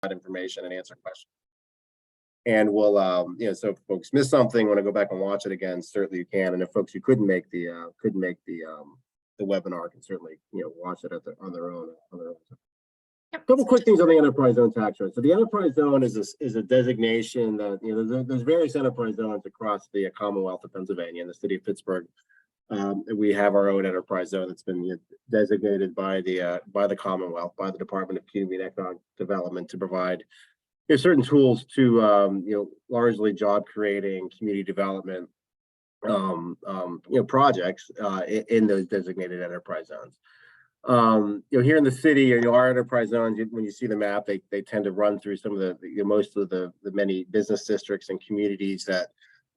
information and answer questions. And we'll, so if folks miss something, want to go back and watch it again, certainly you can. And if folks who couldn't make the webinar can certainly, watch it on their own. Yep. A couple quick things on the enterprise zone tax credit. So the enterprise zone is a designation that, there's various enterprise zones across the Commonwealth of Pennsylvania and the city of Pittsburgh. We have our own enterprise zone that's been designated by the Commonwealth, by the Department of Community and Economic Development, to provide certain tools to largely job creating, community development projects in those designated enterprise zones. Here in the city, our enterprise zones, when you see the map, they tend to run through some of the most of the many business districts and communities that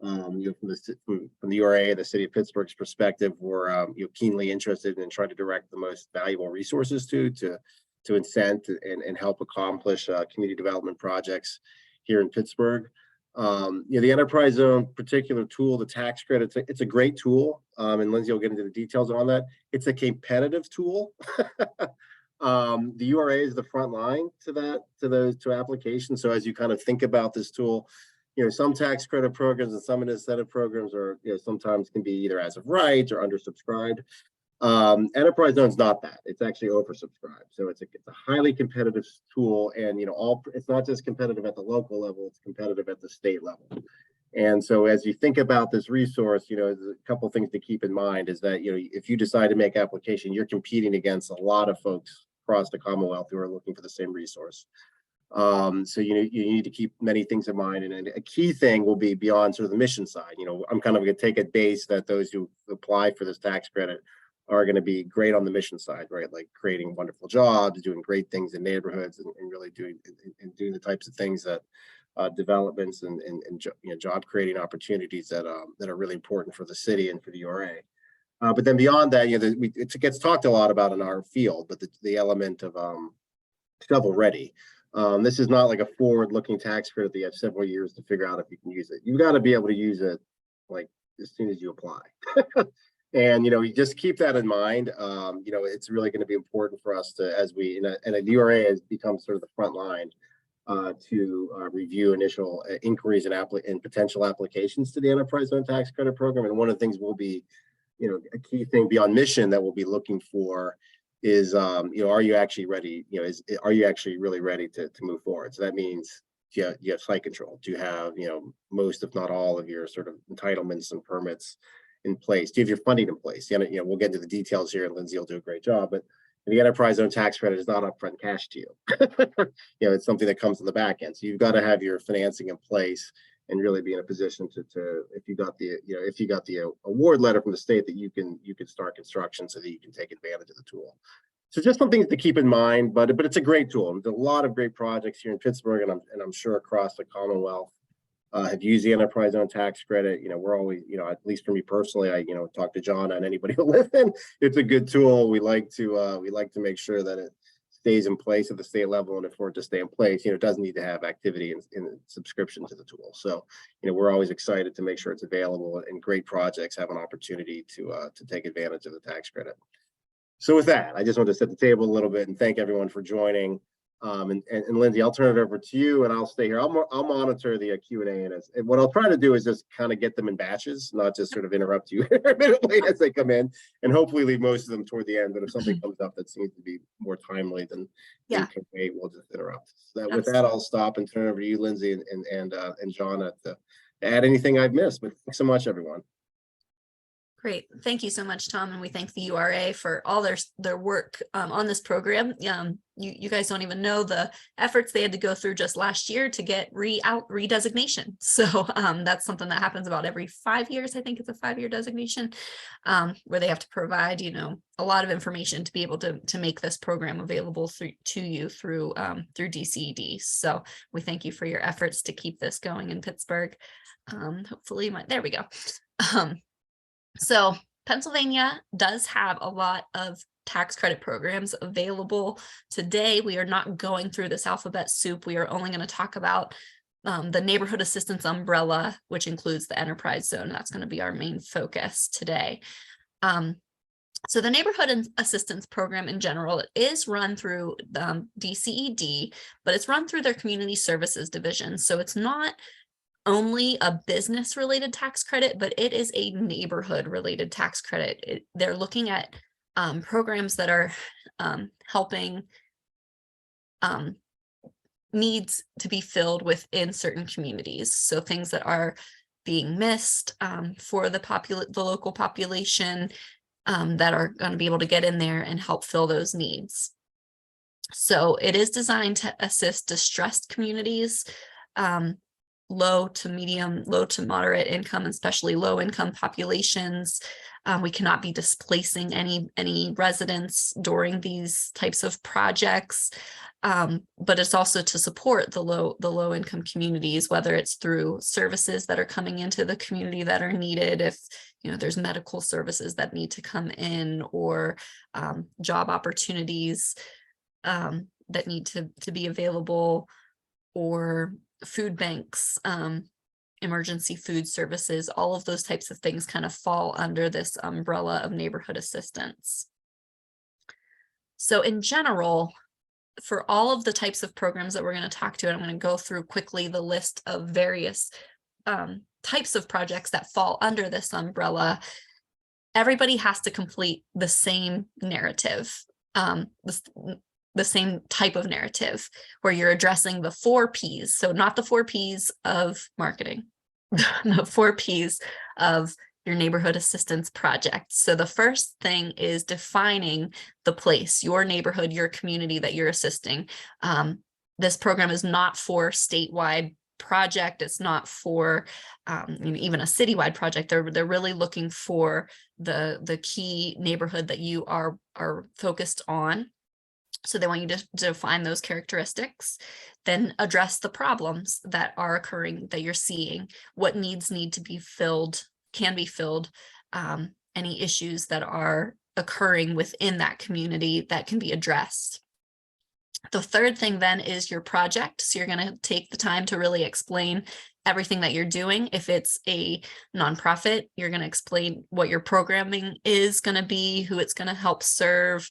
from the URA, the city of Pittsburgh's perspective, we're keenly interested in trying to direct the most valuable resources to incent and help accomplish community development projects here in Pittsburgh. The enterprise zone particular tool, the tax credit, it's a great tool. And Lindsey will get into the details on that. It's a competitive tool. The URA is the front line to those applications. So as you kind of think about this tool, some tax credit programs and some incentive programs are, sometimes can be either as of right or undersubscribed. Enterprise zone's not that. It's actually oversubscribed. So it's a highly competitive tool, and it's not just competitive at the local level, it's competitive at the state level. And so as you think about this resource, there's a couple of things to keep in mind is that, if you decide to make application, you're competing against a lot of folks across the Commonwealth who are looking for the same resource. So you need to keep many things in mind, and a key thing will be beyond sort of the mission side. I'm kind of going to take a base that those who apply for this tax credit are going to be great on the mission side, right? Like creating wonderful jobs, doing great things in neighborhoods, and really doing the types of things that developments and job creating opportunities that are really important for the city and for the URA. But then beyond that, it gets talked a lot about in our field, but the element of shovel ready. This is not like a forward-looking tax credit that you have several years to figure out if you can use it. You've got to be able to use it like as soon as you apply. And you just keep that in mind. It's really going to be important for us to, as we and the URA has become sort of the front line to review initial inquiries and potential applications to the enterprise zone tax credit program. And one of the things will be, a key thing beyond mission that we'll be looking for is, are you actually ready? Are you actually really ready to move forward? So that means you have site control. Do you have, most, if not all, of your sort of entitlements and permits in place? Do you have your funding in place? We'll get into the details here, and Lindsey will do a great job. But the enterprise zone tax credit is not upfront cash to you. It's something that comes on the back end. So you've got to have your financing in place and really be in a position to if you got the award letter from the state, that you can start construction so that you can take advantage of the tool. So just some things to keep in mind, but it's a great tool. There's a lot of great projects here in Pittsburgh, and I'm sure across the Commonwealth have used the enterprise zone tax credit. We're always, at least for me personally, I talk to Johnna and anybody who lives in. It's a good tool. We like to make sure that it stays in place at the state level, and for it to stay in place, it doesn't need to have activity in subscription to the tool. So, we're always excited to make sure it's available, and great projects have an opportunity to take advantage of the tax credit. So with that, I just want to set the table a little bit and thank everyone for joining. And Lindsey, I'll turn it over to you, and I'll stay here. I'll monitor the Q&A, and what I'll try to do is just kind of get them in batches, not just sort of interrupt you intermittently as they come in, and hopefully leave most of them toward the end. But if something comes up that seems to be more timely, then we'll just interrupt. So with that, I'll stop and turn it over to you, Lindsey, and Johnna to add anything I've missed. But thanks so much, everyone. Great. Thank you so much, Tom. And we thank the URA for all their work on this program. You guys don't even know the efforts they had to go through just last year to get redesignation. So that's something that happens about every 5 years. I think it's a 5-year designation where they have to provide, a lot of information to be able to make this program available to you through DCED. So we thank you for your efforts to keep this going in Pittsburgh. Hopefully, there we go. So Pennsylvania does have a lot of tax credit programs available. Today, we are not going through this alphabet soup. We are only going to talk about the neighborhood assistance umbrella, which includes the enterprise zone. That's going to be our main focus today. So the Neighborhood Assistance Program in general, it is run through DCED, but it's run through their Community Services Division. So it's not only a business related tax credit, but it is a neighborhood related tax credit. They're looking at programs that are helping needs to be filled within certain communities. So things that are being missed for the local population that are going to be able to get in there and help fill those needs. So it is designed to assist distressed communities, low to moderate income, especially low income populations. We cannot be displacing any residents during these types of projects. But it's also to support the low income communities, whether it's through services that are coming into the community that are needed, if there's medical services that need to come in, or job opportunities that need to be available, or food banks, emergency food services. All of those types of things kind of fall under this umbrella of neighborhood assistance. So in general, for all of the types of programs that we're going to talk to, and I'm going to go through quickly the list of various types of projects that fall under this umbrella, everybody has to complete the same narrative, the same type of narrative, where you're addressing the 4 Ps. So not the 4 Ps of marketing, the 4 Ps of your neighborhood assistance project. So the first thing is defining the place, your neighborhood, your community that you're assisting. This program is not for statewide project. It's not for even a citywide project. They're really looking for the key neighborhood that you are focused on. So they want you to define those characteristics, then address the problems that are occurring, that you're seeing, what needs need to be filled, can be filled, any issues that are occurring within that community that can be addressed. The third thing then is your project. So you're going to take the time to really explain everything that you're doing. If it's a nonprofit, you're going to explain what your programming is going to be, who it's going to help serve,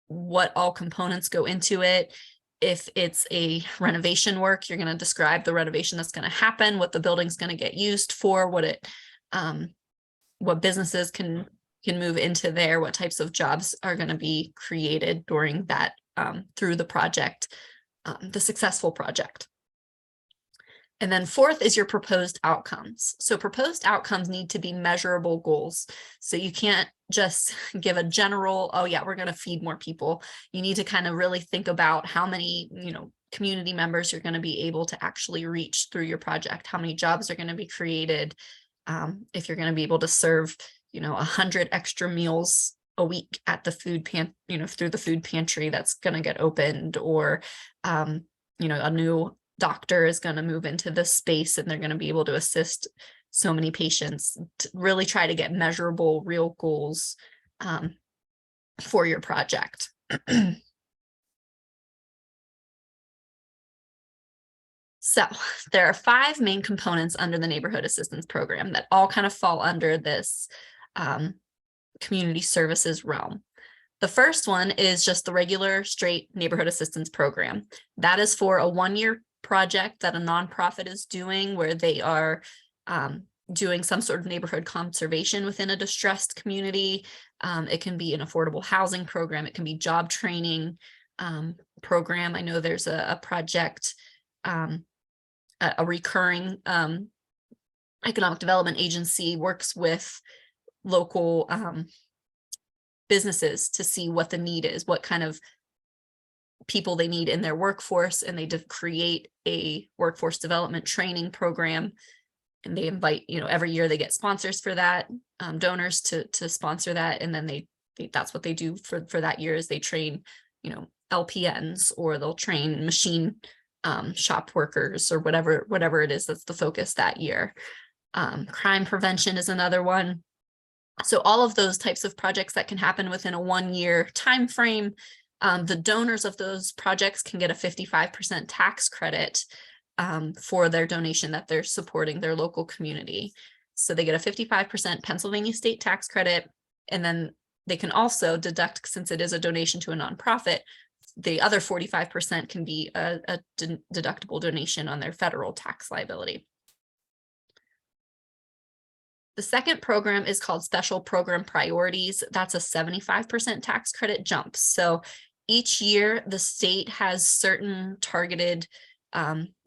what all components go into it. If it's a renovation work, you're going to describe the renovation that's going to happen, what the building's going to get used for, what businesses can move into there, what types of jobs are going to be created during that, through the project, the successful project. And then fourth is your proposed outcomes. So proposed outcomes need to be measurable goals. So you can't just give a general, oh yeah, we're going to feed more people. You need to kind of really think about how many, community members you're going to be able to actually reach through your project, how many jobs are going to be created, if you're going to be able to serve, 100 extra meals a week at the food through the food pantry that's going to get opened, or, a new doctor is going to move into this space and they're going to be able to assist so many patients. To really try to get measurable, real goals for your project. So there are 5 main components under the neighborhood assistance program that all kind of fall under this community services realm. The first one is just the regular straight neighborhood assistance program. That is for a 1-year project that a nonprofit is doing, where they are doing some sort of neighborhood conservation within a distressed community. It can be an affordable housing program. It can be job training program. I know there's a project, a recurring economic development agency works with local businesses to see what the need is, what kind of people they need in their workforce, and they create a workforce development training program, and they invite, every year they get sponsors for that, donors to sponsor that, and then that's what they do for that year, is they train LPNs, or they'll train machine shop workers, or whatever it is that's the focus that year. Crime prevention is another one. So all of those types of projects that can happen within a 1-year time frame. The donors of those projects can get a 55% tax credit for their donation that they're supporting their local community. So they get a 55% Pennsylvania state tax credit, And then they can also deduct, since it is a donation to a nonprofit, the other 45% can be a deductible donation on their federal tax liability. The second program is called Special Program Priorities. That's a 75% tax credit jump. So each year the state has certain targeted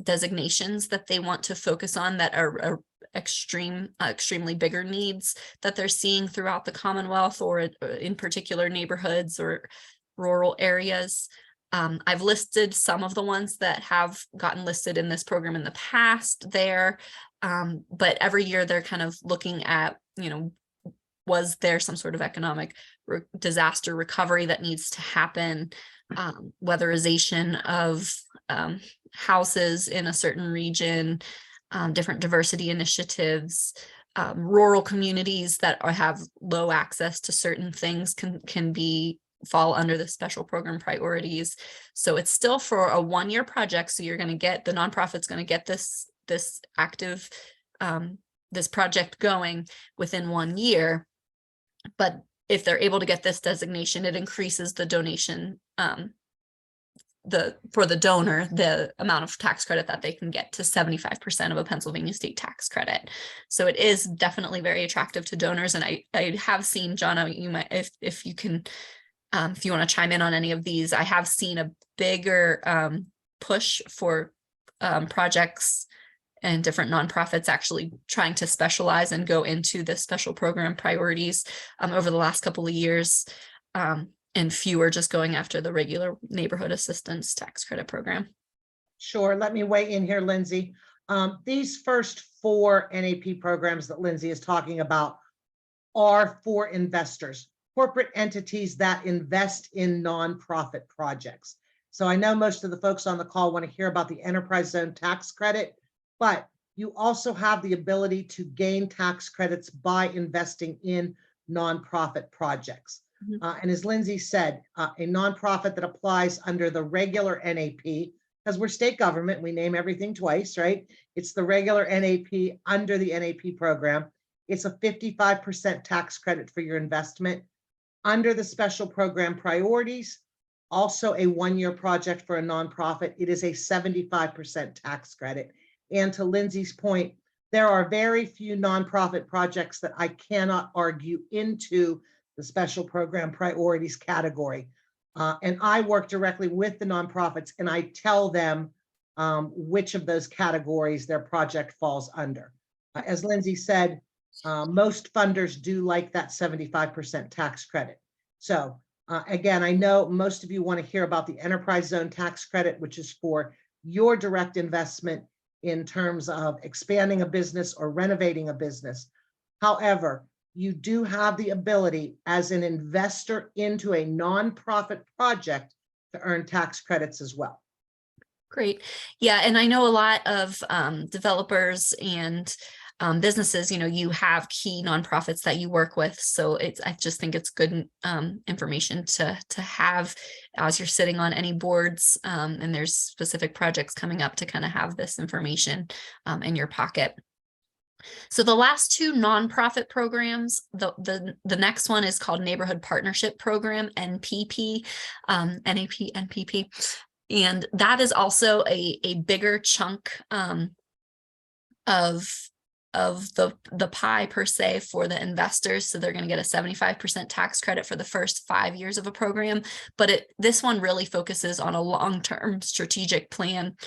designations that they want to focus on that are extremely bigger needs that they're seeing throughout the Commonwealth, or in particular neighborhoods or rural areas. I've listed some of the ones that have gotten listed in this program in the past there, but every year they're kind of looking at, was there some sort of economic disaster recovery that needs to happen, weatherization of houses in a certain region, different diversity initiatives, rural communities that have low access to certain things can fall under the special program priorities. So it's still for a 1-year project. So you're going to get, the nonprofit's going to get this active, this project going within 1 year. But if they're able to get this designation, it increases the donation, for the donor, the amount of tax credit that they can get to 75% of a Pennsylvania state tax credit. So it is definitely very attractive to donors. And I have seen, Johnna, you might, if you can, if you want to chime in on any of these, I have seen a bigger push for projects and different nonprofits actually trying to specialize and go into the special program priorities over the last couple of years, and fewer just going after the regular neighborhood assistance tax credit program. Sure. Let me weigh in here, Lindsey. These first 4 NAP programs that Lindsey is talking about are for investors, corporate entities that invest in nonprofit projects. So I know most of the folks on the call want to hear about the enterprise zone tax credit, but you also have the ability to gain tax credits by investing in nonprofit projects. And as Lindsey said, a nonprofit that applies under the regular NAP, because we're state government, we name everything twice, right? It's the regular NAP under the NAP program. It's a 55% tax credit for your investment. Under the special program priorities, also a 1-year project for a nonprofit, it is a 75% tax credit. And to Lindsey's point, there are very few nonprofit projects that I cannot argue into the special program priorities category. And I work directly with the nonprofits and I tell them which of those categories their project falls under. As Lindsey said, most funders do like that 75% tax credit. So again, I know most of you want to hear about the enterprise zone tax credit, which is for your direct investment in terms of expanding a business or renovating a business. However, you do have the ability as an investor into a nonprofit project to earn tax credits as well. Great. Yeah, and I know a lot of developers and businesses, you have key nonprofits that you work with. So I just think it's good information to have as you're sitting on any boards and there's specific projects coming up to kind of have this information in your pocket. So the last 2 nonprofit programs, the next one is called Neighborhood Partnership Program, NPP, NAP, NPP. And that is also a bigger chunk of the pie per se for the investors. So they're going to get a 75% tax credit for the first 5 years of a program. But this one really focuses on a long-term strategic plan,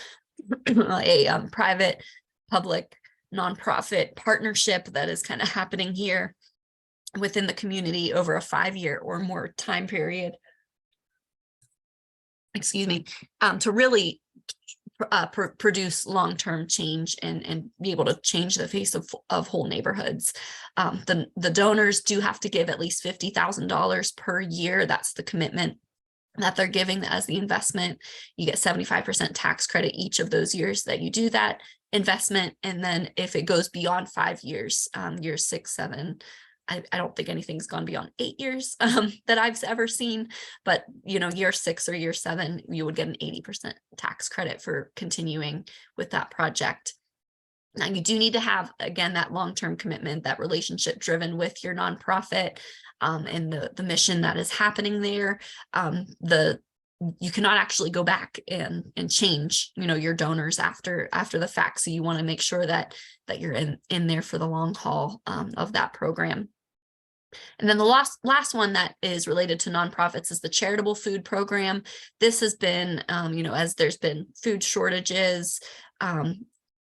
a private public nonprofit partnership that is kind of happening here within the community over a 5-year or more time period. Excuse me, to really produce long-term change and be able to change the face of whole neighborhoods. The donors do have to give at least $50,000 per year. That's the commitment that they're giving as the investment. You get 75% tax credit each of those years that you do that investment. And then if it goes beyond 5 years, years 6, 7, I don't think anything's gone beyond 8 years that I've ever seen, but year 6 or year 7, you would get an 80% tax credit for continuing with that project. Now, you do need to have, again, that long-term commitment, that relationship driven with your nonprofit, and the mission that is happening there. You cannot actually go back and change, your donors after the fact. So you want to make sure that you're in there for the long haul of that program. And then the last one that is related to nonprofits is the charitable food program. This has been, as there's been food shortages,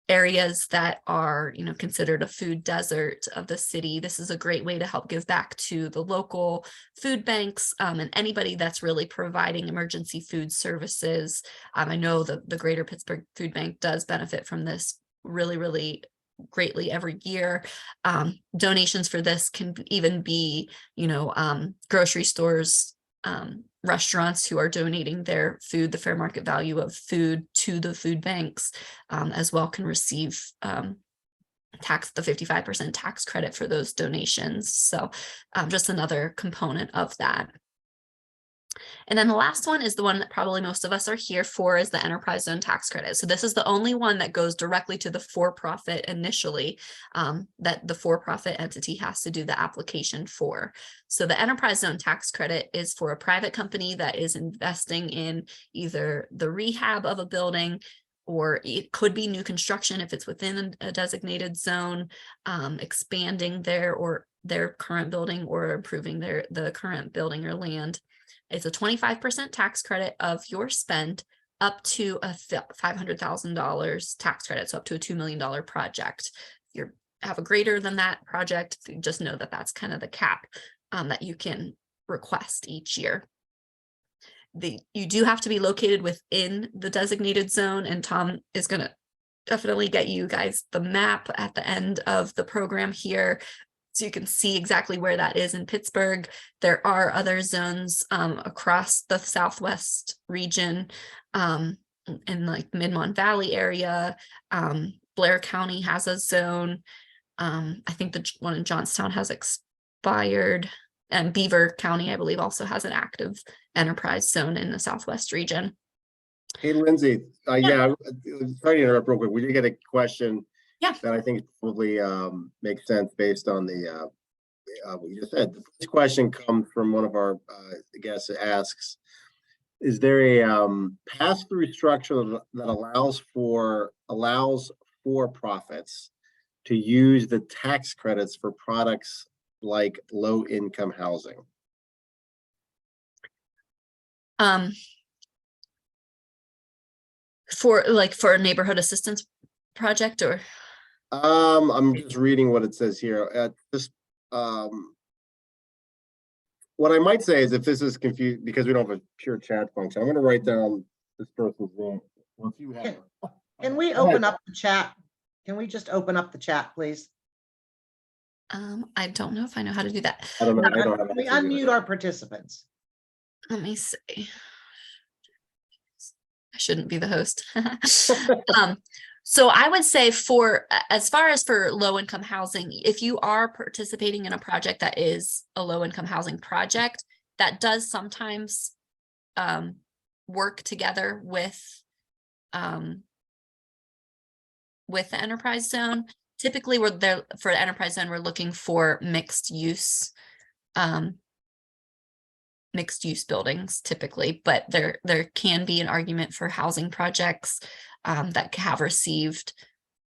areas that are, considered a food desert of the city. This is a great way to help give back to the local food banks, and anybody that's really providing emergency food services. I know the Greater Pittsburgh Food Bank does benefit from this really, really greatly every year. Donations for this can even be, grocery stores, restaurants who are donating their food, the fair market value of food to the food banks, as well, can receive the 55% tax credit for those donations. So just another component of that. And then the last one is the one that probably most of us are here for, is the enterprise zone tax credit. So this is the only one that goes directly to the for-profit initially, that the for-profit entity has to do the application for. So the enterprise zone tax credit is for a private company that is investing in either the rehab of a building, or it could be new construction if it's within a designated zone, expanding their current building, or improving the current building or land. It's a 25% tax credit of your spend up to a $500,000 tax credit, so up to a $2 million project. If you have a greater than that project, just know that that's kind of the cap that you can request each year. You do have to be located within the designated zone, and Tom is going to definitely get you guys the map at the end of the program here, so you can see exactly where that is in Pittsburgh. There are other zones across the Southwest region, in like Mid-Mon Valley area. Blair County has a zone. I think the one in Johnstown has expired, and Beaver County, I believe, also has an active enterprise zone in the Southwest region. Hey, Lindsey, yeah, sorry to interrupt real quick. We did get a question. Yeah. That I think probably makes sense based on the what you just said. The first question comes from one of our guests. It asks, is there a pass-through structure that allows for profits to use the tax credits for products like low-income housing? For a neighborhood assistance project, or? I'm just reading what it says here. What I might say is, if this is confused, because we don't have a pure chat function, I'm going to write down this person's name. Well, if you have, can we open up the chat? Can we just open up the chat, please? I don't know if I know how to do that. I don't know. I don't have we unmute our participants. Let me see. I shouldn't be the host. So I would say, as far as for low income housing, if you are participating in a project that is a low income housing project, that does sometimes work together with the enterprise zone. Typically, we're there for the enterprise zone, we're looking for mixed use buildings typically, but there can be an argument for housing projects that have received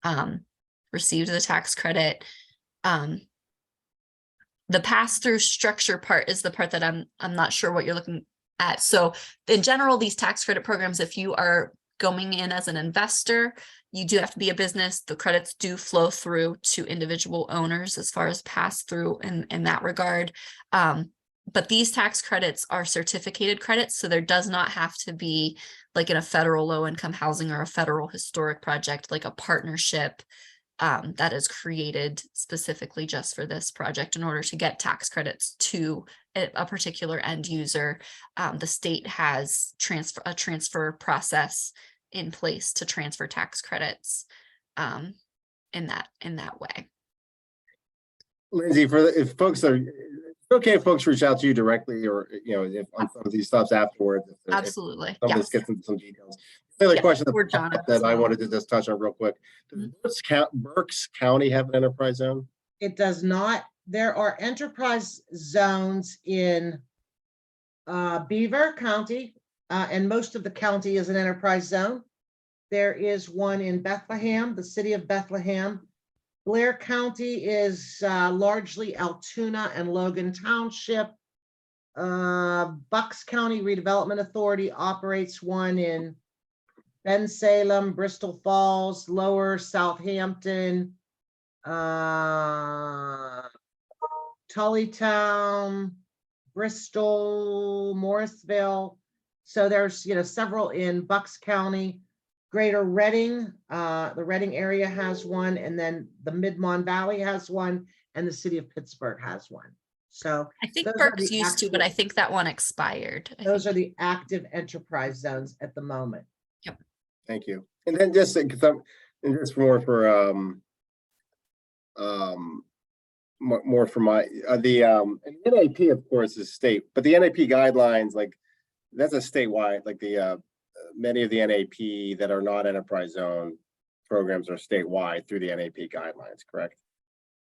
the tax credit. The pass-through structure part is the part that I'm not sure what you're looking at. So in general, these tax credit programs, if you are going in as an investor, you do have to be a business. The credits do flow through to individual owners as far as pass-through in that regard. But these tax credits are certificated credits, so there does not have to be, like in a federal low-income housing or a federal historic project, like a partnership that is created specifically just for this project in order to get tax credits to a particular end user. The state has a transfer process in place to transfer tax credits in that way. Lindsey, if folks are okay, if folks reach out to you directly, or if on some of these stuffs afterwards. Absolutely. Some of Yes. this gets into some details. The other Yeah, question or Johnna that as I well. wanted to just touch on real quick. Does Berks County have an enterprise zone? It does not. There are enterprise zones in Beaver County, and most of the county is an enterprise zone. There is one in Bethlehem, the city of Bethlehem. Blair County is largely Altoona and Logan Township. Bucks County Redevelopment Authority operates one in Bensalem, Bristol Falls, Lower Southampton, Tullytown, Bristol, Morrisville. So there's, several in Bucks County. Greater Reading, the Reading area has one, and then the Mid-Mon Valley has one, and the city of Pittsburgh has one. So I think those are Berks the used to, but I active- think that one expired. those are the active enterprise zones at the moment. Thank you. And then just more for more for my NAP, of course, is state, but the NAP guidelines, like that's a statewide, like the many of the NAP that are not enterprise zone programs are statewide through the NAP guidelines, correct?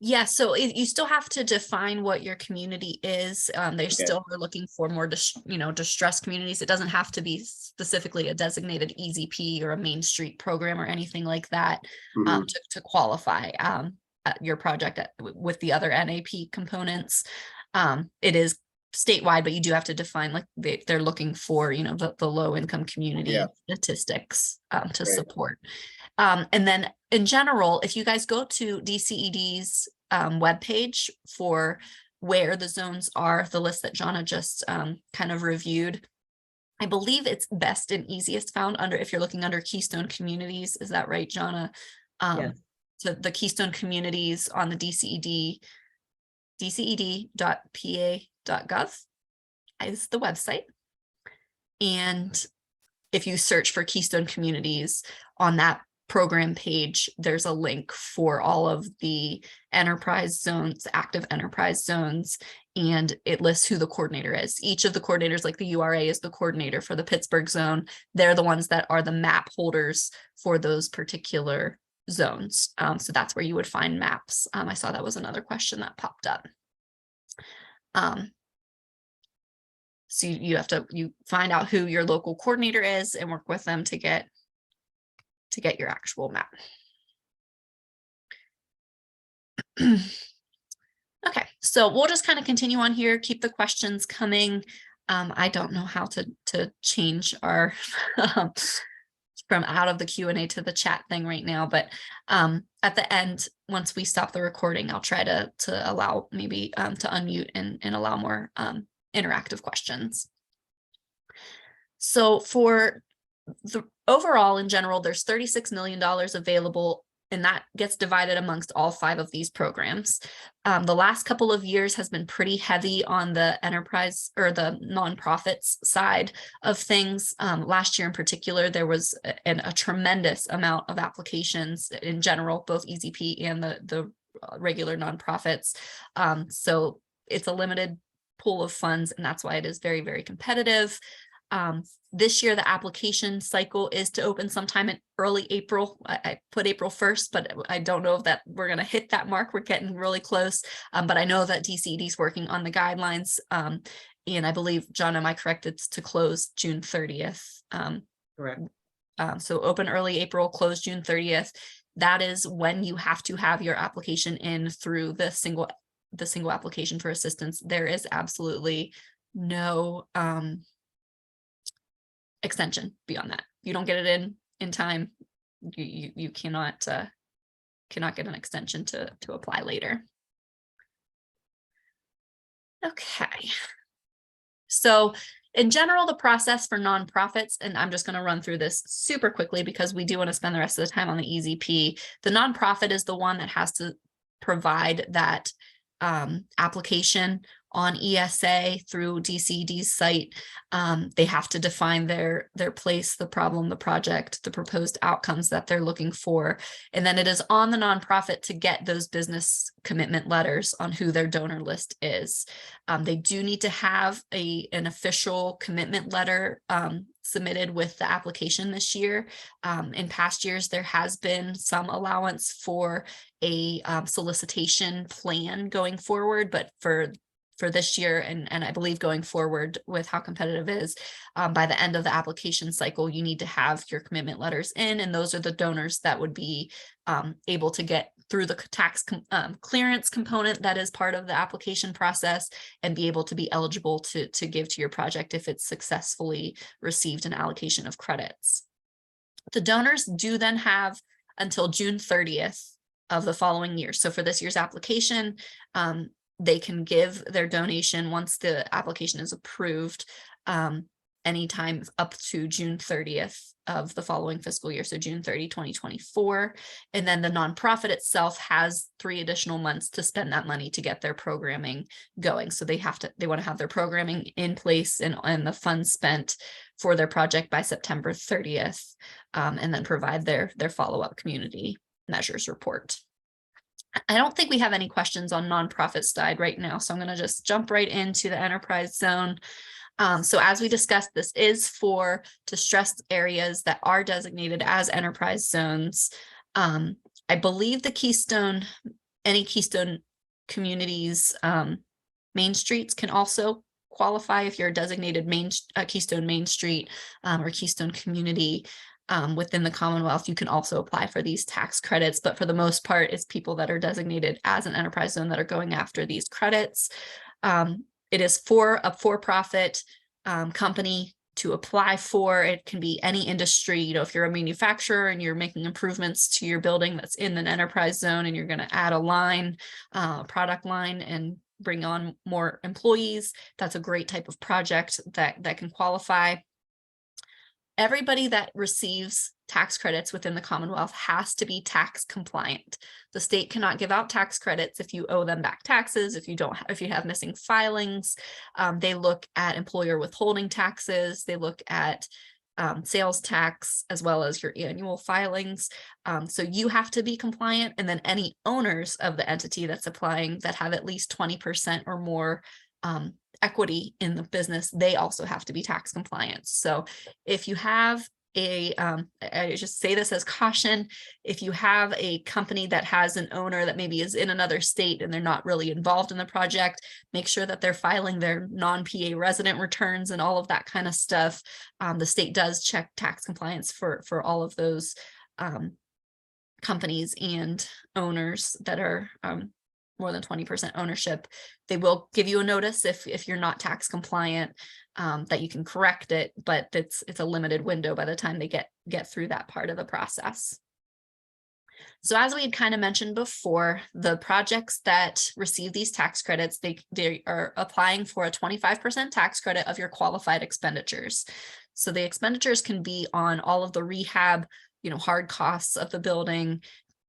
Yeah, so you still have to define what your community is. They still are looking for more, distressed communities. It doesn't have to be specifically a designated EZP or a Main Street program or anything like that to qualify your project with the other NAP components. It is statewide, but you do have to define, like they're looking for, the low income community statistics to support. And then in general, if you guys go to DCED's webpage for where the zones are, the list that Johnna just kind of reviewed, I believe it's best and easiest found if you're looking under Keystone Communities. Is that right, Johnna? Yes. So the Keystone Communities on the DCED.pa.gov is the website. And if you search for Keystone Communities on that program page, there's a link for all of the enterprise zones, active enterprise zones, and it lists who the coordinator is. Each of the coordinators, like the URA is the coordinator for the Pittsburgh zone. They're the ones that are the map holders for those particular zones. So that's where you would find maps. I saw that was another question that popped up. So you find out who your local coordinator is and work with them to get your actual map. Okay, so we'll just kind of continue on here, keep the questions coming. I don't know how to change our from out of the Q&A to the chat thing right now, but at the end, once we stop the recording, I'll try to allow maybe to unmute and allow more interactive questions. So for the overall, in general, there's $36 million available, and that gets divided amongst all 5 of these programs. The last couple of years has been pretty heavy on the enterprise or the nonprofits side of things. Last year in particular, there was a tremendous amount of applications in general, both EZP and the regular nonprofits. So it's a limited pool of funds, and that's why it is very, very competitive. This year, the application cycle is to open sometime in early April. I put April 1st, but I don't know if that we're going to hit that mark. We're getting really close. But I know that DCED is working on the guidelines. And I believe, John, am I correct? It's to close June 30th. Correct. So open early April, close June 30th. That is when you have to have your application in through the single application for assistance. There is absolutely no extension beyond that. You don't get it in time, you cannot get an extension to apply later. Okay, so in general, the process for nonprofits, and I'm just going to run through this super quickly because we do want to spend the rest of the time on the EZP. The nonprofit is the one that has to provide that application on ESA through DCED's site. They have to define their place, the problem, the project, the proposed outcomes that they're looking for. And then it is on the nonprofit to get those business commitment letters on who their donor list is. They do need to have an official commitment letter submitted with the application this year. In past years, there has been some allowance for a solicitation plan going forward, but for this year, and I believe going forward with how competitive it is, by the end of the application cycle, you need to have your commitment letters in, and those are the donors that would be able to get through the tax clearance component that is part of the application process and be able to be eligible to give to your project if it's successfully received an allocation of credits. The donors do then have until June 30th of the following year. So for this year's application, they can give their donation once the application is approved anytime up to June 30th of the following fiscal year. So June 30, 2024. And then the nonprofit itself has 3 additional months to spend that money to get their programming going. So they want to have their programming in place and the funds spent for their project by September 30th, and then provide their follow-up community measures report. I don't think we have any questions on nonprofit side right now, so I'm going to just jump right into the enterprise zone. So as we discussed, this is for distressed areas that are designated as enterprise zones. I believe any Keystone communities, main streets can also qualify if you're a designated Keystone Main Street or Keystone community. Within the Commonwealth, you can also apply for these tax credits, but for the most part, it's people that are designated as an enterprise zone that are going after these credits. It is for a for-profit company to apply for. It can be any industry. You know, if you're a manufacturer and you're making improvements to your building that's in an enterprise zone and you're going to add a product line and bring on more employees, that's a great type of project that can qualify. Everybody that receives tax credits within the Commonwealth has to be tax compliant. The state cannot give out tax credits if you owe them back taxes, if you have missing filings. They look at employer withholding taxes. They look at sales tax as well as your annual filings. So you have to be compliant, and then any owners of the entity that's applying that have at least 20% or more equity in the business, they also have to be tax compliant. So if you have I just say this as caution, if you have a company that has an owner that maybe is in another state and they're not really involved in the project, make sure that they're filing their non-PA resident returns and all of that kind of stuff. The state does check tax compliance for all of those companies and owners that are more than 20% ownership. They will give you a notice if you're not tax compliant, that you can correct it, but it's a limited window by the time they get through that part of the process. So as we had kind of mentioned before, the projects that receive these tax credits, they are applying for a 25% tax credit of your qualified expenditures. So the expenditures can be on all of the rehab, hard costs of the building,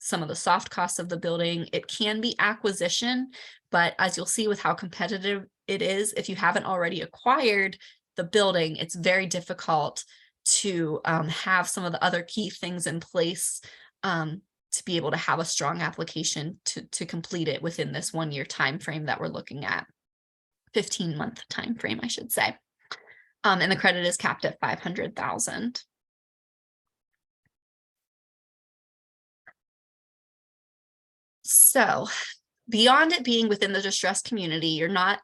some of the soft costs of the building. It can be acquisition, but as you'll see with how competitive it is, if you haven't already acquired the building, it's very difficult to have some of the other key things in place to be able to have a strong application to complete it within this 1-year time frame that we're looking at, 15-month time frame, I should say. And the credit is capped at $500,000. So beyond it being within the distressed community, you're not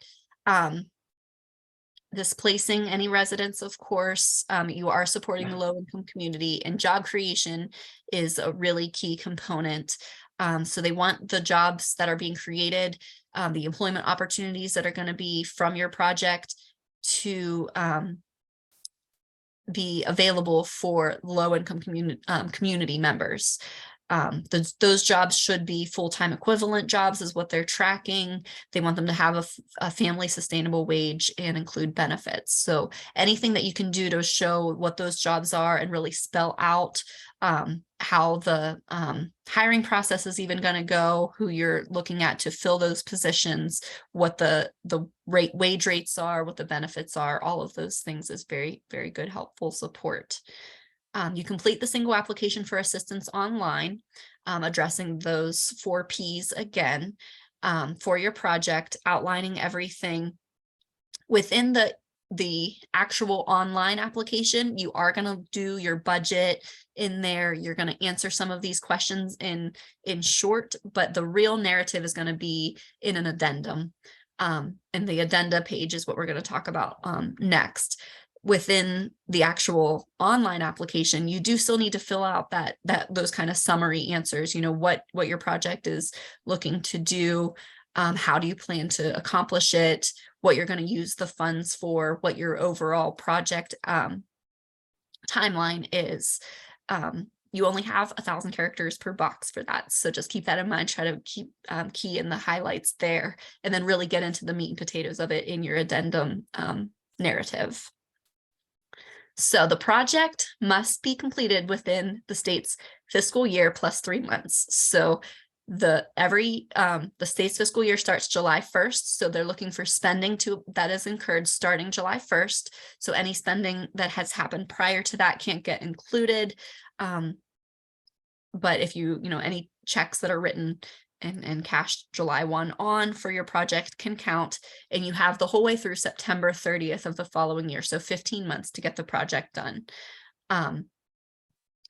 displacing any residents, of course. You are supporting the low-income community, and job creation is a really key component. So they want the jobs that are being created, the employment opportunities that are going to be from your project to be available for low-income community members. Those jobs should be full-time equivalent jobs is what they're tracking. They want them to have a family sustainable wage and include benefits. So anything that you can do to show what those jobs are and really spell out how the hiring process is even going to go, who you're looking at to fill those positions, what the wage rates are, what the benefits are, all of those things is very, very good, helpful support. You complete the single application for assistance online, addressing those 4 Ps again for your project, outlining everything within the actual online application. You are going to do your budget in there. You're going to answer some of these questions in short, but the real narrative is going to be in an addendum. And the addenda page is what we're going to talk about next. Within the actual online application, you do still need to fill out those kind of summary answers, what your project is looking to do, how do you plan to accomplish it, what you're going to use the funds for, what your overall project timeline is. You only have 1,000 characters per box for that. So just keep that in mind, try to keep key in the highlights there, and then really get into the meat and potatoes of it in your addendum narrative. So the project must be completed within the state's fiscal year plus 3 months. So the state's fiscal year starts July 1st. So they're looking for spending that is incurred starting July 1st. So any spending that has happened prior to that can't get included. But if any checks that are written and cashed July 1 on for your project can count, and you have the whole way through September 30th of the following year. So 15 months to get the project done.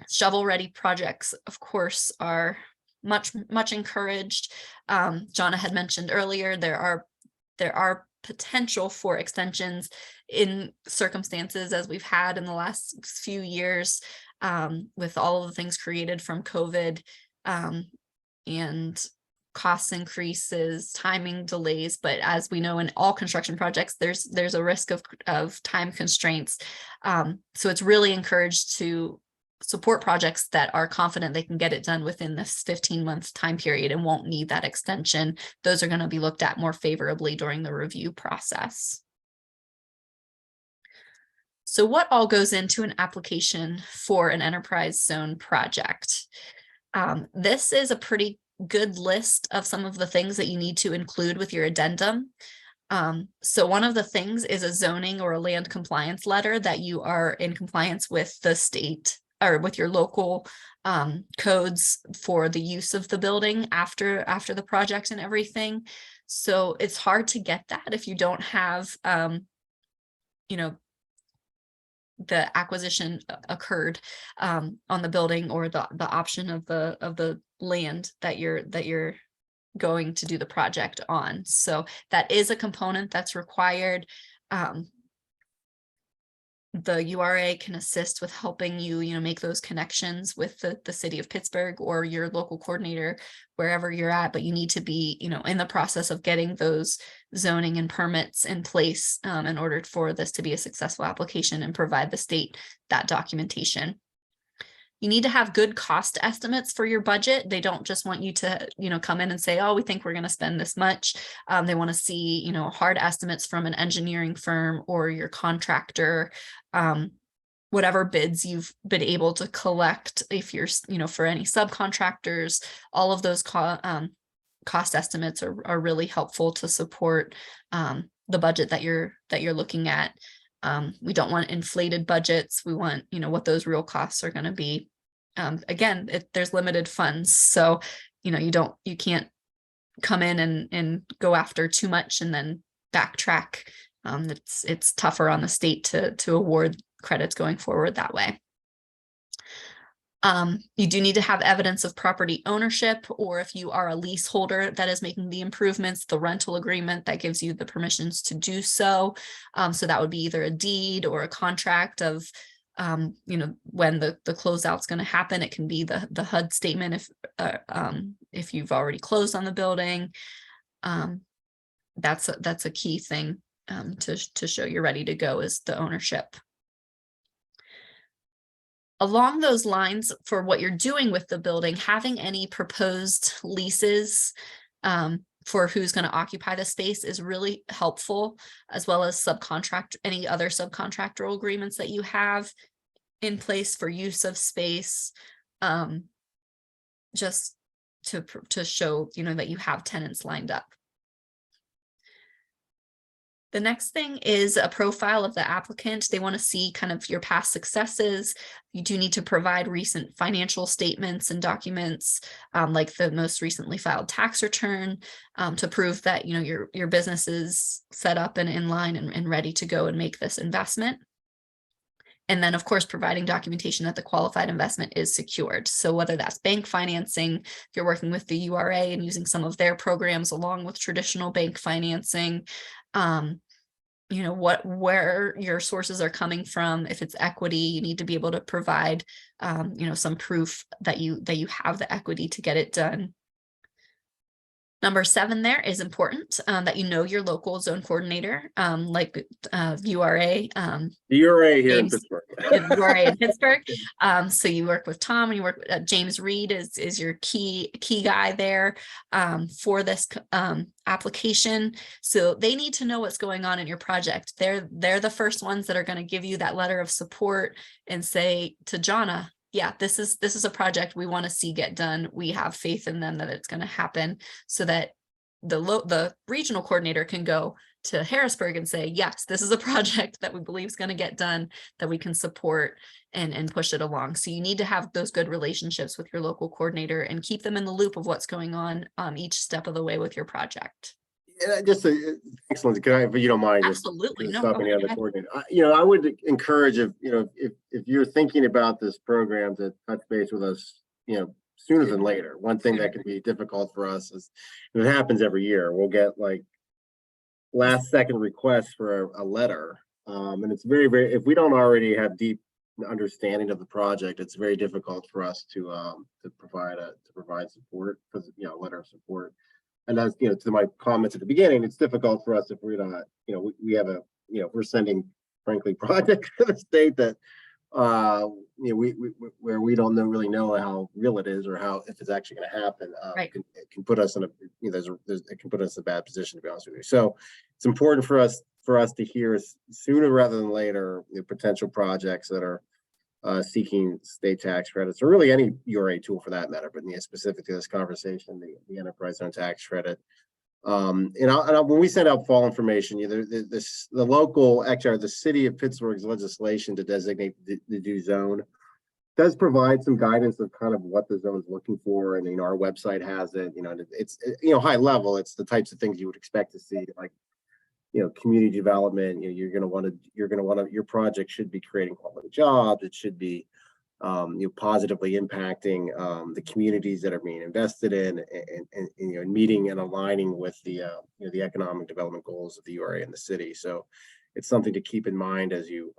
Shovel-ready projects, of course, are much encouraged. Johnna had mentioned earlier, there are potential for extensions in circumstances as we've had in the last few years with all of the things created from COVID and cost increases, timing delays. But as we know, in all construction projects, there's a risk of time constraints. So it's really encouraged to support projects that are confident they can get it done within this 15-month time period and won't need that extension. Those are going to be looked at more favorably during the review process. So what all goes into an application for an enterprise zone project? This is a pretty good list of some of the things that you need to include with your addendum. So one of the things is a zoning or a land compliance letter that you are in compliance with the state or with your local codes for the use of the building after the project and everything. So it's hard to get that if you don't have, the acquisition occurred on the building or the option of the land that you're going to do the project on. So that is a component that's required. The URA can assist with helping you, make those connections with the city of Pittsburgh or your local coordinator, wherever you're at, but you need to be, in the process of getting those zoning and permits in place in order for this to be a successful application and provide the state that documentation. You need to have good cost estimates for your budget. They don't just want you to, come in and say, oh, we think we're going to spend this much. They want to see, hard estimates from an engineering firm or your contractor, whatever bids you've been able to collect. If you're, for any subcontractors, all of those cost estimates are really helpful to support the budget that you're looking at. We don't want inflated budgets. We want, what those real costs are going to be. Again, there's limited funds. So, you can't come in and go after too much and then backtrack. It's tougher on the state to award credits going forward that way. You do need to have evidence of property ownership, or if you are a leaseholder that is making the improvements, the rental agreement that gives you the permissions to do so. So that would be either a deed or a contract of, when the closeout's going to happen. It can be the HUD statement if you've already closed on the building. That's a key thing to show you're ready to go, is the ownership. Along those lines, for what you're doing with the building, having any proposed leases for who's going to occupy the space is really helpful, as well as any other subcontractual agreements that you have in place for use of space, just to show, that you have tenants lined up. The next thing is a profile of the applicant. They want to see kind of your past successes. You do need to provide recent financial statements and documents, like the most recently filed tax return, to prove that your business is set up and in line and ready to go and make this investment. And then, of course, providing documentation that the qualified investment is secured. So whether that's bank financing, if you're working with the URA and using some of their programs along with traditional bank financing, where your sources are coming from. If it's equity, you need to be able to provide, some proof that you have the equity to get it done. Number 7 there is important, that your local zone coordinator, like URA. The URA here in James, Pittsburgh. URA in Pittsburgh. So you work with Tom, and you work with James Reed is your key guy there for this application. So they need to know what's going on in your project. They're the first ones that are going to give you that letter of support and say to Johnna, yeah, this is a project we want to see get done. We have faith in them that it's going to happen, so that the regional coordinator can go to Harrisburg and say, yes, this is a project that we believe is going to get done, that we can support and push it along. So you need to have those good relationships with your local coordinator and keep them in the loop of what's going on each step of the way with your project. Yeah, just excellent. Can I, if you don't mind, Absolutely. just No, stopping the other coordinator. I would encourage if you're thinking about this program, to touch base with us, sooner than later. One thing that can be difficult for us is, it happens every year. We'll get like last second requests for a letter, and it's very, very. If we don't already have deep understanding of the project, it's very difficult for us to provide support, because a letter of support. And as to my comments at the beginning, it's difficult for us if we're not, we have we're sending, frankly, projects to the state that, where we don't really know how real it is, or if it's actually going to happen. Right. It can put us in it can put us in a bad position, to be honest with you. So it's important for us to hear sooner rather than later the potential projects that are seeking state tax credits, or really any URA tool for that matter, but specific to this conversation, the enterprise zone tax credit. When we send out fall information, the city of Pittsburgh's legislation to designate the new zone does provide some guidance of kind of what the zone is looking for, and our website has it. It's high level. It's the types of things you would expect to see, like community development. You're going to want to your project should be creating quality jobs. It should be positively impacting the communities that are being invested in, and meeting and aligning with the economic development goals of the URA and the city. So it's something to keep in mind as you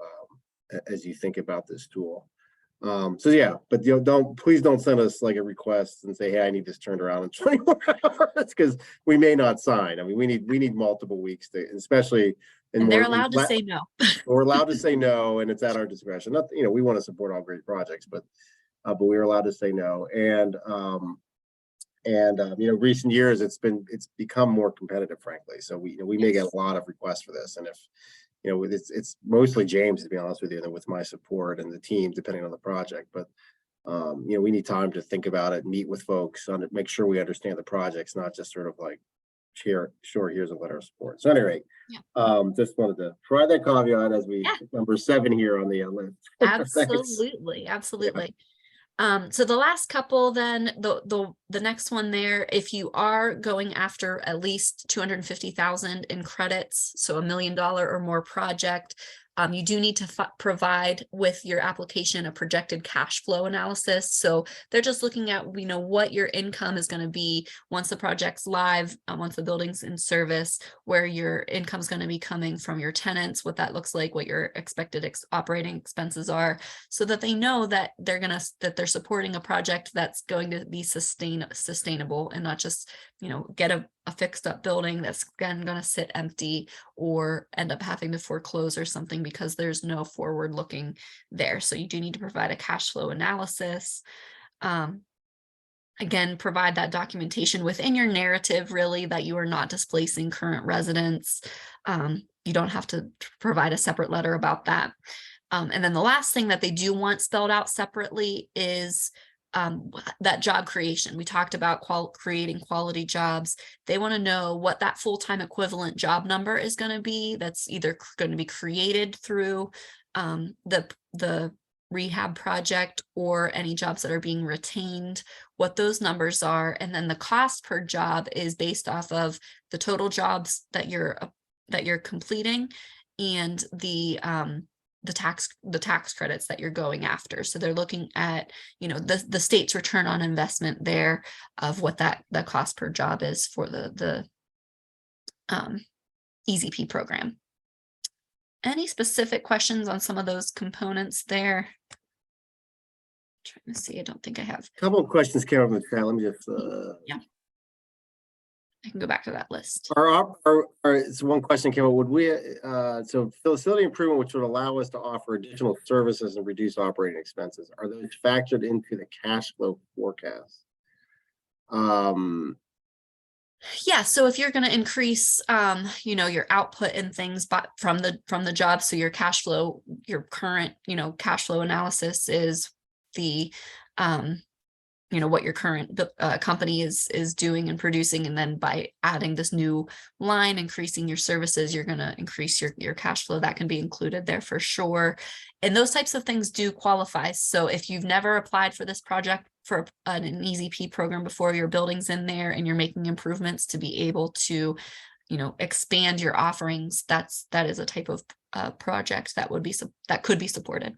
think about this tool. So yeah, but please don't send us like a request and say, hey, I need this turned around in 24 hours, because we may not sign. I mean, we need multiple weeks to, especially and they're allowed to say no. We're allowed to say no, and it's at our discretion. Not, we want to support all great projects, but we're allowed to say no. And recent years it's become more competitive, frankly. So we may get a lot of requests for this, and if it's mostly James, to be honest with you, and with my support and the team, depending on the project. But we need time to think about it, meet with folks on it, make sure we understand the projects, not just sort of like sure, here's a letter of support. So anyway, just wanted to try that caveat as we number 7 here on the list. Absolutely. So the last couple, then the next one there, if you are going after at least 250,000 in credits, so $1 million or more project, you do need to provide with your application a projected cash flow analysis. So they're just looking at, what your income is going to be once the project's live, once the building's in service, where your income is going to be coming from your tenants, what that looks like, what your expected operating expenses are, so that they know that they're supporting a project that's going to be sustainable, and not just, get a fixed up building that's again going to sit empty or end up having to foreclose or something because there's no forward looking there. So you do need to provide a cash flow analysis. Again, provide that documentation within your narrative, really, that you are not displacing current residents. You don't have to provide a separate letter about that. And then the last thing that they do want spelled out separately is that job creation. We talked about creating quality jobs. They want to know what that full-time equivalent job number is going to be. That's either going to be created through the rehab project or any jobs that are being retained, what those numbers are. And then the cost per job is based off of the total jobs that you're completing and the tax credits that you're going after. So they're looking at, the state's return on investment there of what that cost per job is for the EZP program. Any specific questions on some of those components there? Trying to see, I don't think I have. A couple of questions came up in the chat. Let me just Yeah. I can go back to that list. So one question came up. Would we so facility improvement, which would allow us to offer additional services and reduce operating expenses, are those factored into the cash flow forecast? Yeah, so if you're going to increase your output and things but from the job, so your cash flow, your current cash flow analysis is the what your current company is doing and producing, and then by adding this new line, increasing your services, you're going to increase your cash flow. That can be included there for sure, and those types of things do qualify. So if you've never applied for this project for an EZP program before, your building's in there and you're making improvements to be able to expand your offerings, that is a type of project that could be supported.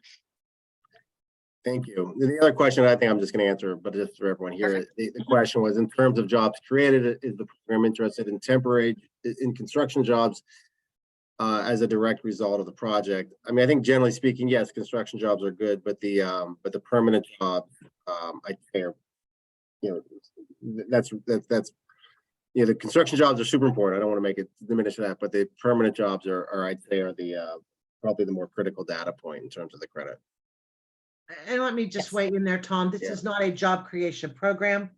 Thank you. The other question, I think I'm just going to answer, but just for everyone here, the question was, in terms of jobs created, is the program interested in construction jobs as a direct result of the project? I mean, I think generally speaking, yes, construction jobs are good, but the permanent jobs, I say, that's the construction jobs are super important. I don't want to make it diminish that, but the permanent jobs are I'd say are the probably the more critical data point in terms of the credit. And let me just weigh in there, Tom. This is not a job creation program,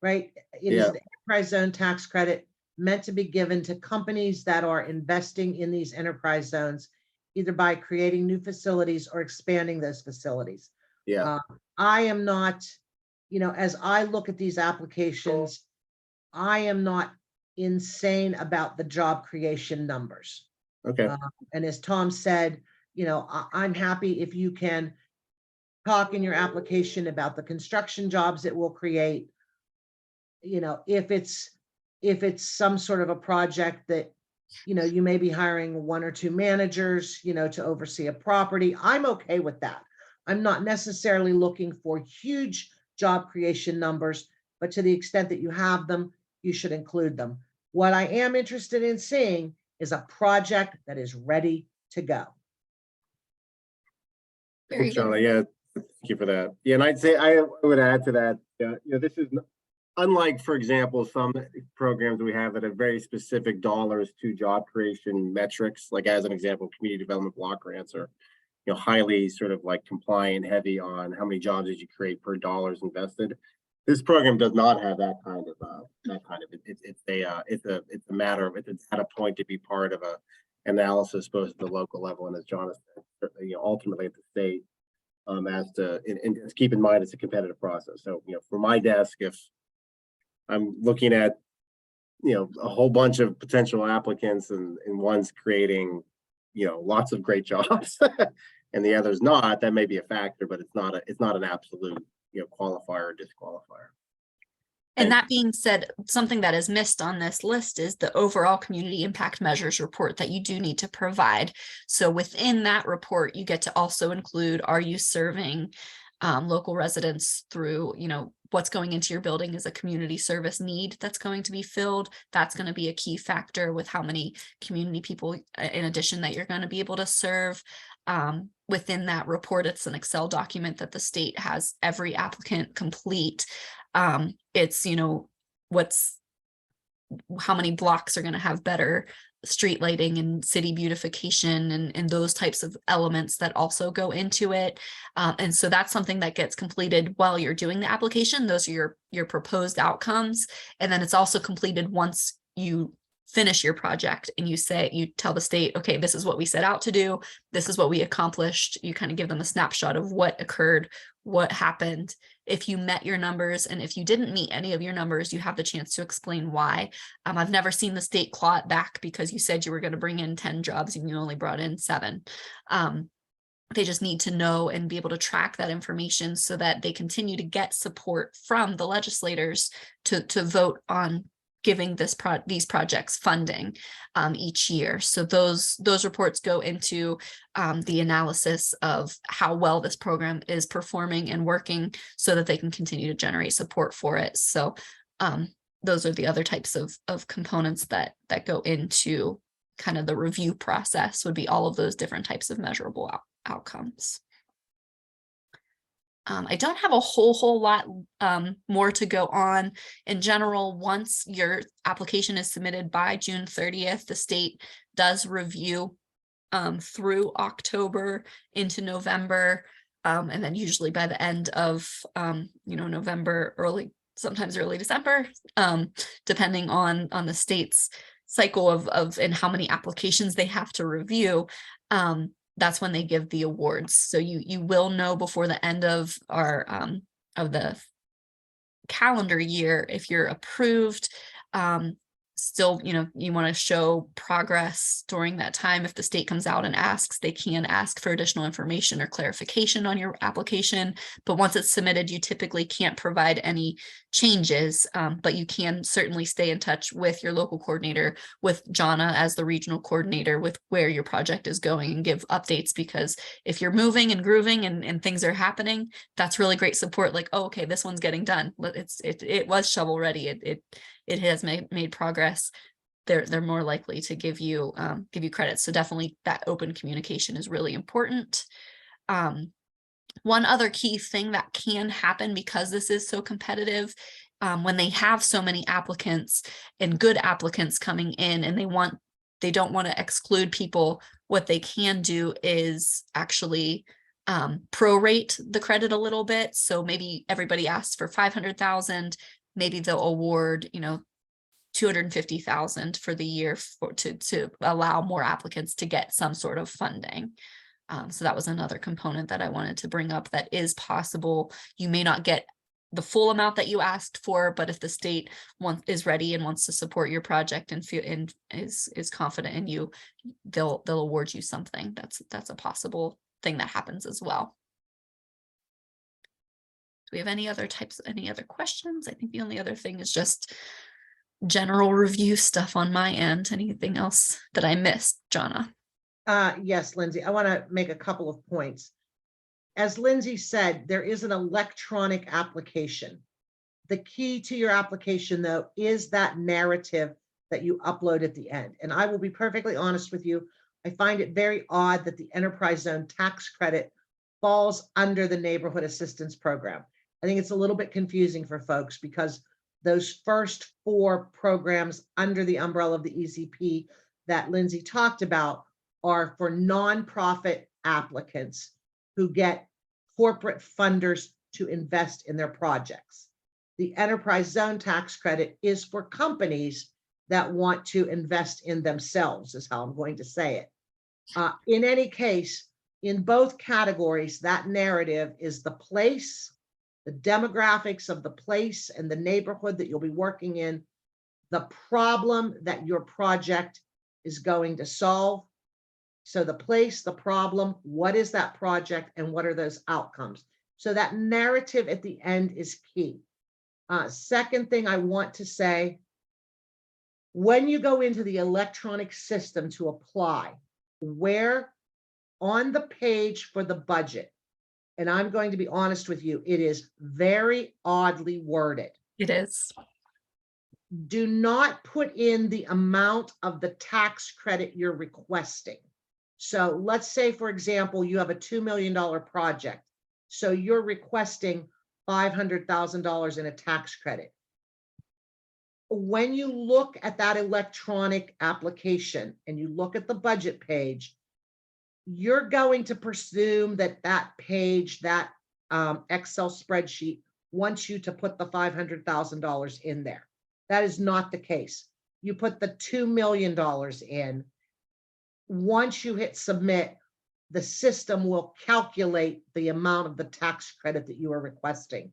right? It is an enterprise zone tax credit meant to be given to companies that are investing in these enterprise zones, either by creating new facilities or expanding those facilities. I am not, as I look at these applications, I am not insane about the job creation numbers. Okay. And as Tom said, I'm happy if you can talk in your application about the construction jobs it will create. If it's some sort of a project that, you may be hiring 1 or 2 managers, to oversee a property, I'm okay with that. I'm not necessarily looking for huge job creation numbers, but to the extent that you have them, you should include them. What I am interested in seeing is a project that is ready to go. Very Johnna, yeah, thank you for that. Yeah, and I'd say I would add to that. This is unlike, for example, some programs we have that have very specific dollars to job creation metrics. Like as an example, community development block grants are, highly sort of like compliant, heavy on how many jobs did you create per dollars invested. This program does not have that kind of it's a matter of, it's a data point to be part of a analysis both at the local level and, as Johnna said, ultimately at the state. As to, and just keep in mind it's a competitive process. So for my desk, if I'm looking at a whole bunch of potential applicants and one's creating lots of great jobs and the other's not, that may be a factor, but it's not an absolute qualifier or disqualifier. And that being said, something that is missed on this list is the overall community impact measures report that you do need to provide. So within that report, you get to also include, are you serving local residents through, what's going into your building is a community service need that's going to be filled. That's going to be a key factor with how many community people in addition that you're going to be able to serve. Within that report, it's an Excel document that the state has every applicant complete. It's, how many blocks are going to have better street lighting and city beautification and those types of elements that also go into it. And so that's something that gets completed while you're doing the application. Those are your proposed outcomes. And then it's also completed once you finish your project and you tell the state, okay, this is what we set out to do. This is what we accomplished. You kind of give them a snapshot of what occurred, what happened, if you met your numbers, and if you didn't meet any of your numbers, you have the chance to explain why. I've never seen the state claw it back because you said you were going to bring in 10 jobs and you only brought in 7. They just need to know and be able to track that information so that they continue to get support from the legislators to vote on giving these projects funding each year. So those reports go into the analysis of how well this program is performing and working so that they can continue to generate support for it. So those are the other types of components that go into kind of the review process, would be all of those different types of measurable outcomes. I don't have a whole lot more to go on. In general, once your application is submitted by June 30th, the state does review through October into November, and then usually by the end of November, sometimes early December, depending on the state's cycle of and how many applications they have to review. That's when they give the awards. So you will know before the end of the calendar year if you're approved. Still, you want to show progress during that time. If the state comes out and asks, they can ask for additional information or clarification on your application. But once it's submitted, you typically can't provide any changes, but you can certainly stay in touch with your local coordinator, with Johnna as the regional coordinator, with where your project is going, and give updates, because if you're moving and grooving and things are happening, that's really great support. Like, oh, okay, this one's getting done. It was shovel ready. It has made progress. They're more likely to give you credit. So definitely that open communication is really important. One other key thing that can happen, because this is so competitive, when they have so many applicants and good applicants coming in, and they don't want to exclude people, what they can do is actually prorate the credit a little bit. So maybe everybody asks for 500,000. Maybe they'll award, 250,000 for the year to allow more applicants to get some sort of funding. So that was another component that I wanted to bring up that is possible. You may not get the full amount that you asked for, but if the state is ready and wants to support your project and is confident in you, they'll award you something. That's a possible thing that happens as well. Do we have any other questions? I think the only other thing is just general review stuff on my end. Anything else that I missed, Johnna? Yes, Lindsey, I want to make a couple of points. As Lindsey said, there is an electronic application. The key to your application, though, is that narrative that you upload at the end. And I will be perfectly honest with you, I find it very odd that the enterprise zone tax credit falls under the neighborhood assistance program. I think it's a little bit confusing for folks, because those first 4 programs under the umbrella of the EZP that Lindsey talked about are for nonprofit applicants who get corporate funders to invest in their projects. The enterprise zone tax credit is for companies that want to invest in themselves, is how I'm going to say it. In any case, in both categories, that narrative is the place, the demographics of the place and the neighborhood that you'll be working in, the problem that your project is going to solve. So the place, the problem, what is that project, and what are those outcomes? So that narrative at the end is key. Second thing I want to say, when you go into the electronic system to apply, where on the page for the budget, and I'm going to be honest with you, it is very oddly worded. It is. Do not put in the amount of the tax credit you're requesting. So let's say, for example, you have a $2 million project. So you're requesting $500,000 in a tax credit. when you look at that electronic application and you look at the budget page, you're going to presume that that page, that Excel spreadsheet wants you to put the $500,000 in there. That is not the case. You put the $2 million in. Once you hit submit, the system will calculate the amount of the tax credit that you are requesting.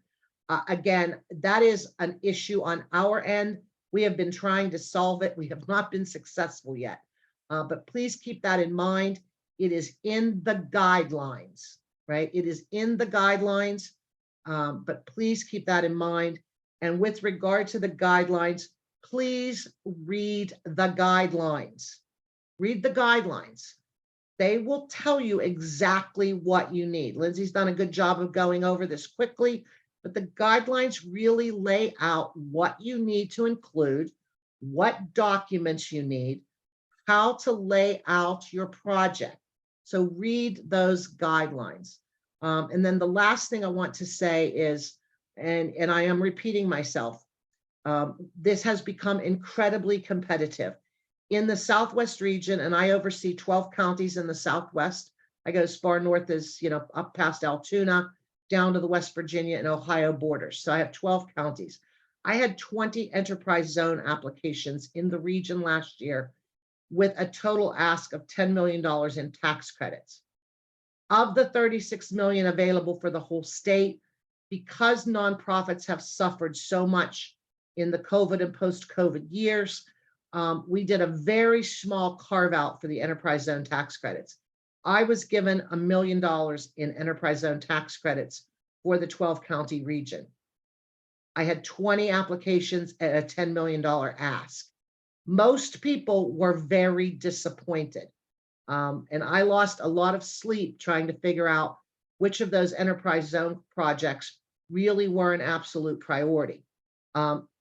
Again, that is an issue on our end. We have been trying to solve it. We have not been successful yet. But please keep that in mind. It is in the guidelines, right? It is in the guidelines, but please keep that in mind. And with regard to the guidelines, please read the guidelines. Read the guidelines. They will tell you exactly what you need. Lindsey's done a good job of going over this quickly, but the guidelines really lay out what you need to include, what documents you need, how to lay out your project. So read those guidelines. And then the last thing I want to say is, and I am repeating myself, this has become incredibly competitive. In the Southwest region, and I oversee 12 counties in the Southwest. I go as far north as, up past Altoona, down to the West Virginia and Ohio borders. So I have 12 counties. I had 20 enterprise zone applications in the region last year with a total ask of $10 million in tax credits. Of the 36 million available for the whole state, because nonprofits have suffered so much in the COVID and post-COVID years, we did a very small carve out for the enterprise zone tax credits. I was given $1 million in enterprise zone tax credits for the 12 county region. I had 20 applications at a $10 million ask. Most people were very disappointed. And I lost a lot of sleep trying to figure out which of those enterprise zone projects really were an absolute priority.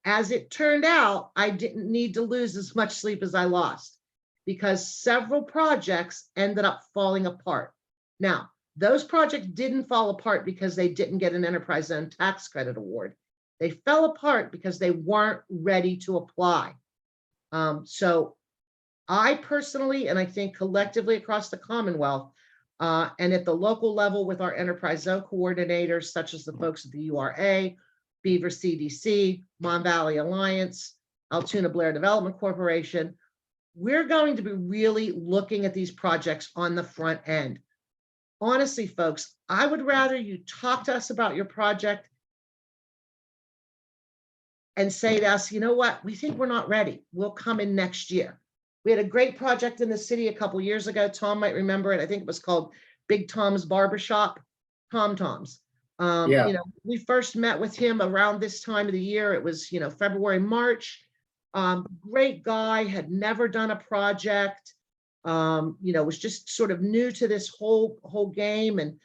As it turned out, I didn't need to lose as much sleep as I lost because several projects ended up falling apart. Now, those projects didn't fall apart because they didn't get an enterprise zone tax credit award. They fell apart because they weren't ready to apply. So I personally, and I think collectively across the Commonwealth, and at the local level with our enterprise zone coordinators, such as the folks at the URA, Beaver CDC, Mon Valley Alliance, Altoona Blair Development Corporation, we're going to be really looking at these projects on the front end. Honestly, folks, I would rather you talk to us about your project and say to us, you know what, we think we're not ready. We'll come in next year. We had a great project in the city a couple years ago. Tom might remember it. I think it was called Big Tom's Barbershop, Tom's. Yeah. We first met with him around this time of the year. It was, February, March. Great guy, had never done a project, was just sort of new to this whole game and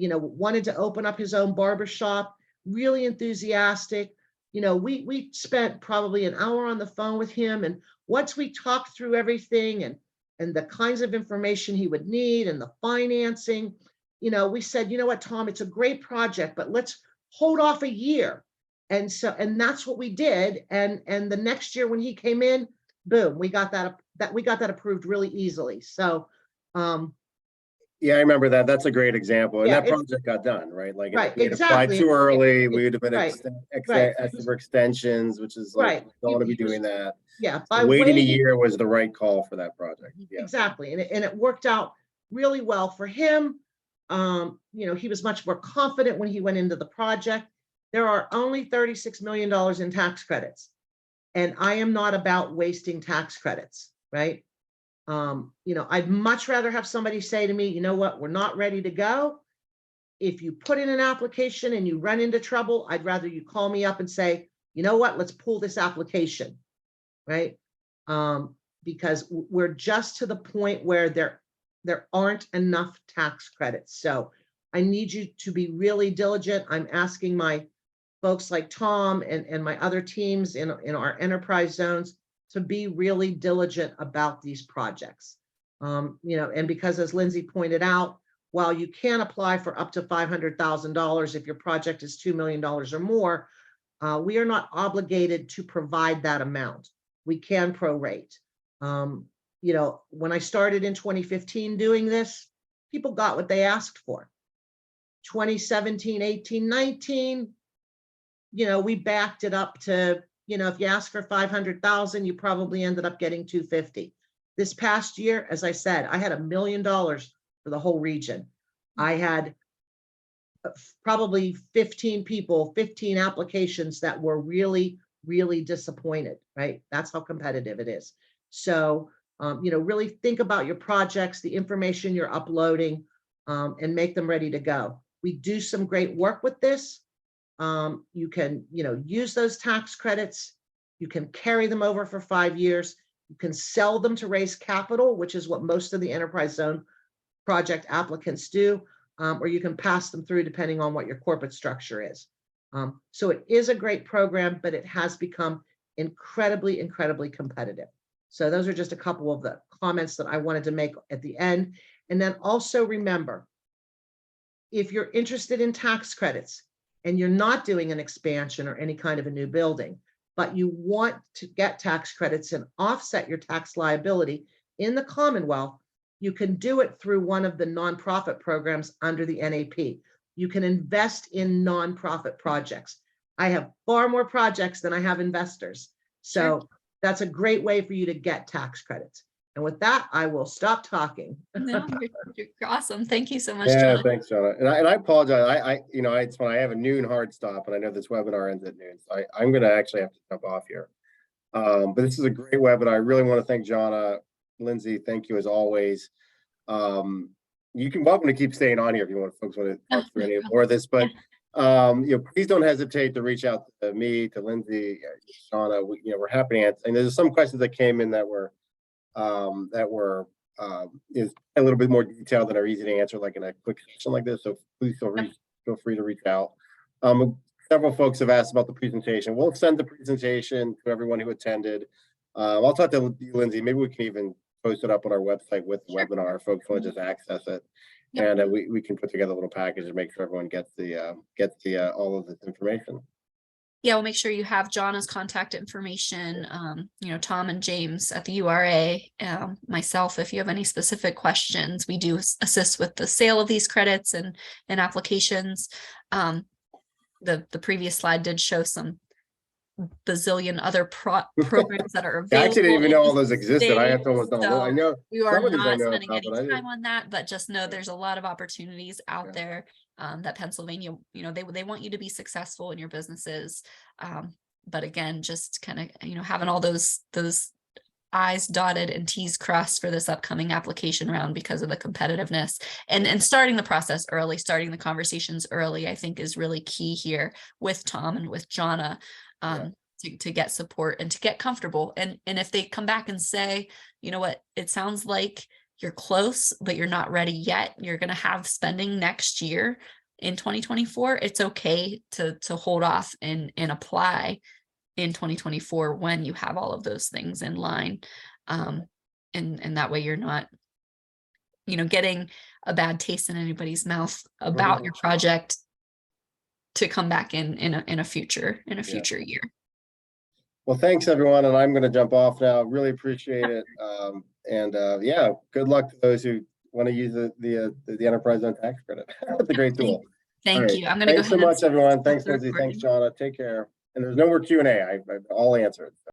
wanted to open up his own barbershop, really enthusiastic. We spent probably an hour on the phone with him. And once we talked through everything and the kinds of information he would need and the financing, we said, you know what, Tom, it's a great project, but let's hold off a year. And that's what we did. And the next year when he came in, boom, we got that approved really easily. So, yeah, I remember that. That's a great example. And Yeah, that project got done, right? Like, Right, if we had applied exactly. too early, we would have been Right, asking for extensions, which is like, Right. don't want to be He was- doing that. yeah, So by waiting a waiting- year was the right call for that project. Yeah. Exactly. And it worked out really well for him. He was much more confident when he went into the project. There are only $36 million in tax credits. And I am not about wasting tax credits, right? I'd much rather have somebody say to me, you know what, we're not ready to go. If you put in an application and you run into trouble, I'd rather you call me up and say, you know what, let's pull this application, right? Because we're just to the point where there aren't enough tax credits. So I need you to be really diligent. I'm asking my folks like Tom and my other teams in our enterprise zones to be really diligent about these projects. And because as Lindsey pointed out, while you can apply for up to $500,000 if your project is $2 million or more, We are not obligated to provide that amount. We can prorate. You know, when I started in 2015 doing this, people got what they asked for. 2017, 18, 19, you know, we backed it up to, you know, if you ask for 500,000, you probably ended up getting 250. This past year, as I said, I had $1 million for the whole region. I had probably 15 people, 15 applications that were really, really disappointed, right? That's how competitive it is. So, you know, really think about your projects, the information you're uploading, and make them ready to go. We do some great work with this. You can, you know, use those tax credits. You can carry them over for 5 years. You can sell them to raise capital, which is what most of the enterprise zone project applicants do, or you can pass them through depending on what your corporate structure is. So it is a great program, but it has become incredibly, incredibly competitive. So those are just a couple of the comments that I wanted to make at the end. And then also remember, if you're interested in tax credits and you're not doing an expansion or any kind of a new building, but you want to get tax credits and offset your tax liability in the Commonwealth, you can do it through one of the nonprofit programs under the NAP. You can invest in nonprofit projects. I have far more projects than I have investors. So Sure. That's a great way for you to get tax credits. And with that, I will stop talking. No, you're awesome. Thank you so much, Yeah, Johnna. thanks, Johnna. And I apologize. You know, it's when I have a noon hard stop, and I know this webinar ends at noon. So I'm going to actually have to jump off here. But this is a great webinar. I really want to thank Johnna, Lindsey. Thank you as always. You can welcome to keep staying on here if you want, folks want to talk through any more of this. But you know, please don't hesitate to reach out to me, to Lindsey, Johnna. You know, we're happy to answer. And there's some questions that came in that were is a little bit more detailed that are easy to answer, like in a quick session like this. So please feel free to reach out. Several folks have asked about the presentation. We'll send the presentation to everyone who attended. I'll talk to you, Lindsey. Maybe we can even post it up on our website with the webinar if folks want to just access it. Yep. And we can put together a little package and make sure everyone gets the all of this information. Yeah, we'll make sure you have Johnna's contact information, you know, Tom and James at the URA, myself, if you have any specific questions. We do assist with the sale of these credits and applications. The previous slide did show some bazillion other programs that are available. I actually didn't even know all those existed. I have to almost so I know we are some of these not I know spending about, any time on that, but just know there's a lot of opportunities out there that Pennsylvania, you know, they want you to be successful in your businesses. But again, just kind of, you know, having all those I's dotted and T's crossed for this upcoming application round because of the competitiveness, and starting the process early, starting the conversations early, I think is really key here with Tom and with Johnna. To get support and to get comfortable. And if they come back and say, you know what, it sounds like you're close, but you're not ready yet, you're going to have spending next year in 2024, it's okay to hold off and apply in 2024 when you have all of those things in line. And that way you're not, you know, getting a bad taste in anybody's mouth about your project to come back in a future year. Well, thanks everyone, and I'm going to jump off now. Really appreciate it, yeah, good luck to those who want to use the enterprise zone tax credit. It's a great tool. Thank you. I'm going to go ahead. Thanks so much, everyone. Thanks, Lindsey. Thanks, Johnna. Take care. And there's no more Q&A. I'll answer it.